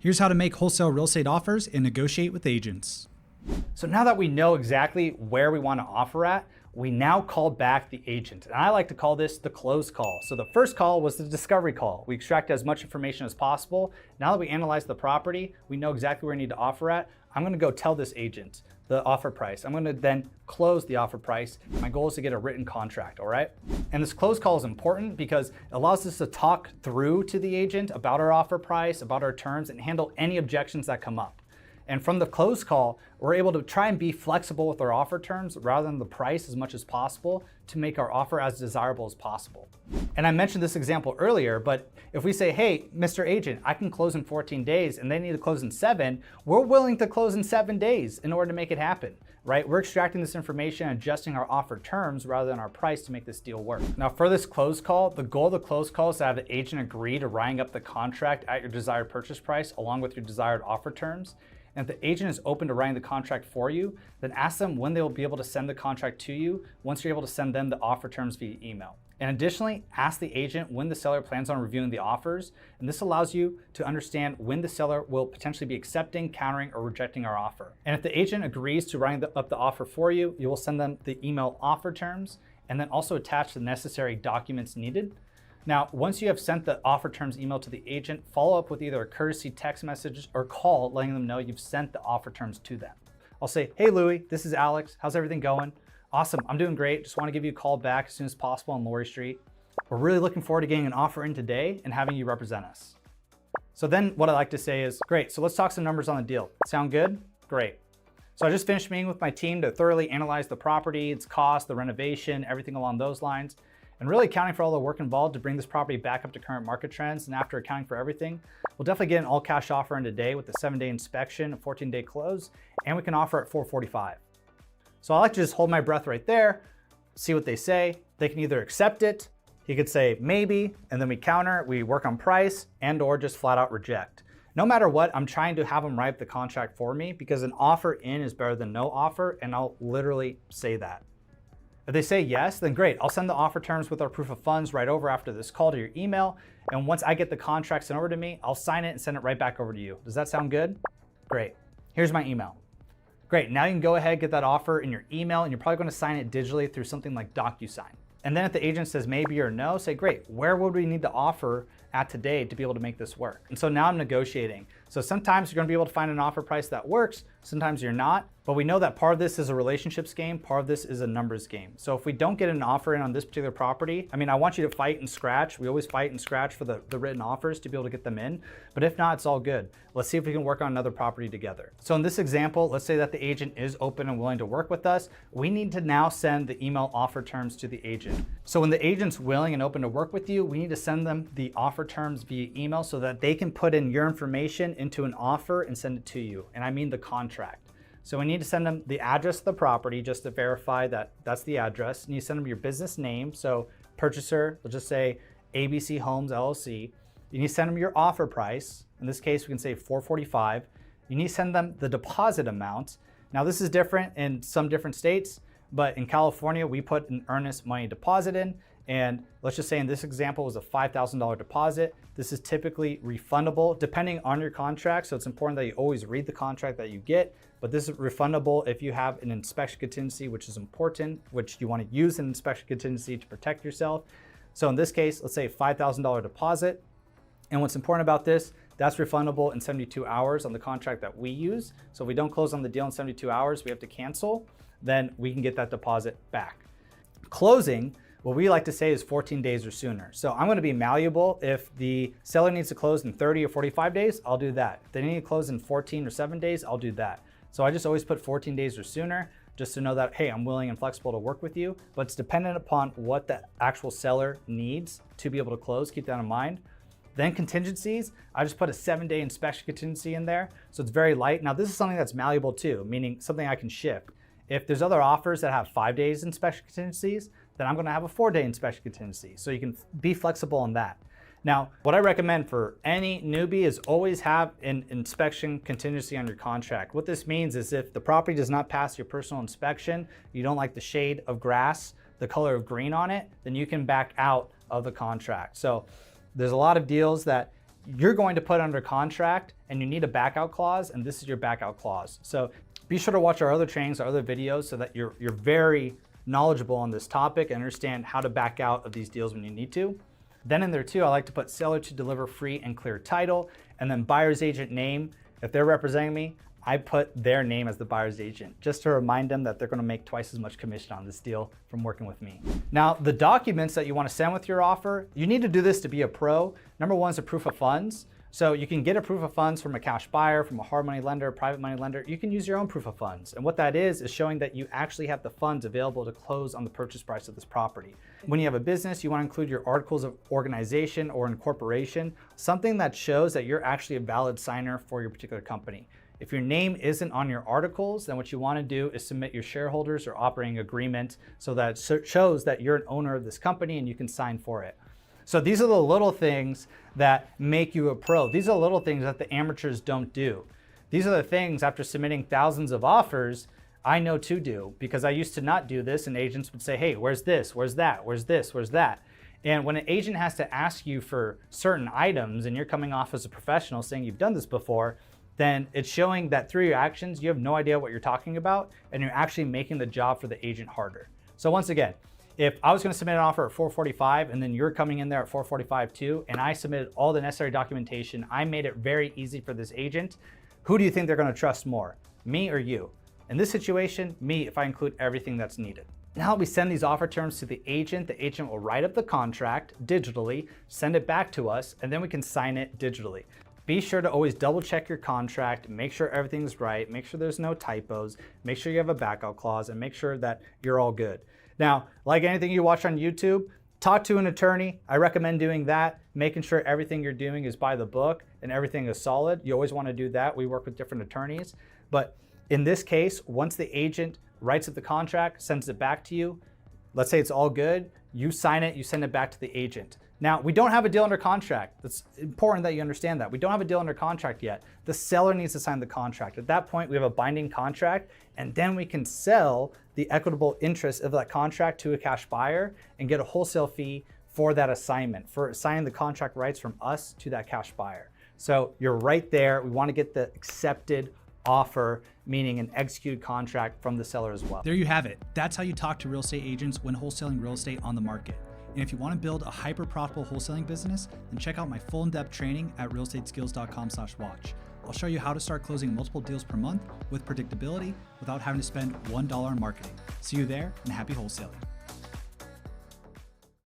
Here's how to make wholesale real estate offers and negotiate with agents. So now that we know exactly where we want to offer at, we now call back the agent. And I like to call this the close call. So the first call was the discovery call. We extract as much information as possible. Now that we analyze the property, we know exactly where we need to offer at. I'm going to go tell this agent the offer price. I'm going to then close the offer price. My goal is to get a written contract, all right? And this close call is important because it allows us to talk through to the agent about our offer price, about our terms, and handle any objections that come up. And from the close call, we're able to try and be flexible with our offer terms rather than the price as much as possible to make our offer as desirable as possible. And I mentioned this example earlier, but if we say, hey, Mr. Agent, I can close in 14 days and they need to close in 7, we're willing to close in 7 days in order to make it happen, right? We're extracting this information and adjusting our offer terms rather than our price to make this deal work. Now for this close call, the goal of the close call is to have the agent agree to writing up the contract at your desired purchase price along with your desired offer terms. And if the agent is open to writing the contract for you, then ask them when they will be able to send the contract to you once you're able to send them the offer terms via email. And additionally, ask the agent when the seller plans on reviewing the offers. And this allows you to understand when the seller will potentially be accepting, countering, or rejecting our offer. And if the agent agrees to writing up the offer for you, you will send them the email offer terms and then also attach the necessary documents needed. Now, once you have sent the offer terms email to the agent, follow up with either a courtesy text message or call letting them know you've sent the offer terms to them. I'll say, hey Louie, this is Alex. How's everything going? Awesome, I'm doing great. Just want to give you a call back as soon as possible on Laurie Street. We're really looking forward to getting an offer in today and having you represent us. So then what I like to say is, great, so let's talk some numbers on the deal. Sound good? Great. So I just finished meeting with my team to thoroughly analyze the property, its cost, the renovation, everything along those lines. And really accounting for all the work involved to bring this property back up to current market trends. And after accounting for everything, we'll definitely get an all cash offer in today with a 7-day inspection, a 14-day close, and we can offer at $445. So I like to just hold my breath right there, see what they say. They can either accept it, he could say maybe, and then we counter, we work on price, and or just flat out reject. No matter what, I'm trying to have them write up the contract for me because an offer in is better than no offer, and I'll literally say that. If they say yes, then great. I'll send the offer terms with our proof of funds right over after this call to your email. And once I get the contract sent over to me, I'll sign it and send it right back over to you. Does that sound good? Great. Here's my email. Great. Now you can go ahead, get that offer in your email, and you're probably going to sign it digitally through something like DocuSign. And then if the agent says maybe or no, say, great, where would we need to offer at today to be able to make this work? And so now I'm negotiating. So sometimes you're going to be able to find an offer price that works. Sometimes you're not. But we know that part of this is a relationships game. Part of this is a numbers game. So if we don't get an offer in on this particular property, I mean, I want you to fight and scratch. We always fight and scratch for the written offers to be able to get them in. But if not, it's all good. Let's see if we can work on another property together. So in this example, let's say that the agent is open and willing to work with us. We need to now send the email offer terms to the agent. So when the agent's willing and open to work with you, we need to send them the offer terms via email so that they can put in your information into an offer and send it to you. And I mean the contract. So we need to send them the address of the property just to verify that that's the address. And you send them your business name. So purchaser, let's just say ABC Homes LLC. You need to send them your offer price. In this case, we can say $445. You need to send them the deposit amount. Now this is different in some different states, but in California, we put an earnest money deposit in. And let's just say in this example was a $5,000 deposit. This is typically refundable depending on your contract. So it's important that you always read the contract that you get, but this is refundable if you have an inspection contingency, which is important, which you want to use an inspection contingency to protect yourself. So in this case, let's say $5,000 deposit. And what's important about this, that's refundable in 72 hours on the contract that we use. So if we don't close on the deal in 72 hours, we have to cancel, then we can get that deposit back. Closing, what we like to say is 14 days or sooner. So I'm going to be malleable. If the seller needs to close in 30 or 45 days, I'll do that. If they need to close in 14 or 7 days, I'll do that. So I just always put 14 days or sooner just to know that, hey, I'm willing and flexible to work with you, but it's dependent upon what the actual seller needs to be able to close. Keep that in mind. Then contingencies, I just put a 7-day inspection contingency in there. So it's very light. Now this is something that's malleable too, meaning something I can shift. If there's other offers that have 5 days inspection contingencies, then I'm gonna have a 4-day inspection contingency. So you can be flexible on that. Now, what I recommend for any newbie is always have an inspection contingency on your contract. What this means is if the property does not pass your personal inspection, you don't like the shade of grass, the color of green on it, then you can back out of the contract. So there's a lot of deals that you're going to put under contract and you need a backout clause, and this is your backout clause. So be sure to watch our other trainings, our other videos, so that you're very knowledgeable on this topic and understand how to back out of these deals when you need to. Then in there too, I like to put seller to deliver free and clear title, and then buyer's agent name. If they're representing me, I put their name as the buyer's agent, just to remind them that they're gonna make twice as much commission on this deal from working with me. Now, the documents that you wanna send with your offer, you need to do this to be a pro. Number one is a proof of funds. So you can get a proof of funds from a cash buyer, from a hard money lender, private money lender. You can use your own proof of funds. And what that is showing that you actually have the funds available to close on the purchase price of this property. When you have a business, you want to include your articles of organization or incorporation, something that shows that you're actually a valid signer for your particular company. If your name isn't on your articles, then what you want to do is submit your shareholders or operating agreement so that it shows that you're an owner of this company and you can sign for it. So these are the little things that make you a pro. These are the little things that the amateurs don't do. These are the things, after submitting thousands of offers, I know to do, because I used to not do this, and agents would say, hey, where's this? Where's that? Where's this? Where's that? And when an agent has to ask you for certain items and you're coming off as a professional saying you've done this before, then it's showing that through your actions, you have no idea what you're talking about, and you're actually making the job for the agent harder. So once again, if I was going to submit an offer at 445 and then you're coming in there at 445 too, and I submitted all the necessary documentation, I made it very easy for this agent, who do you think they're going to trust more, me or you? In this situation, me, if I include everything that's needed. Now we send these offer terms to the agent will write up the contract digitally, send it back to us, and then we can sign it digitally. Be sure to always double check your contract, make sure everything's right, make sure there's no typos, make sure you have a backup clause, and make sure that you're all good. Now, like anything you watch on YouTube, talk to an attorney. I recommend doing that, making sure everything you're doing is by the book and everything is solid. You always want to do that. We work with different attorneys. But in this case, once the agent writes up the contract, sends it back to you, let's say it's all good, you sign it, you send it back to the agent. Now, we don't have a deal under contract. It's important that you understand that. We don't have a deal under contract yet. The seller needs to sign the contract. At that point, we have a binding contract, and then we can sell the equitable interest of that contract to a cash buyer and get a wholesale fee for that assignment, for assigning the contract rights from us to that cash buyer. So you're right there. We want to get the accepted offer, meaning an executed contract from the seller as well. There you have it. That's how you talk to real estate agents when wholesaling real estate on the market. And if you want to build a hyper-profitable wholesaling business, then check out my full in-depth training at realestateskills.com/watch. I'll show you how to start closing multiple deals per month with predictability without having to spend $1 on marketing. See you there, and happy wholesaling.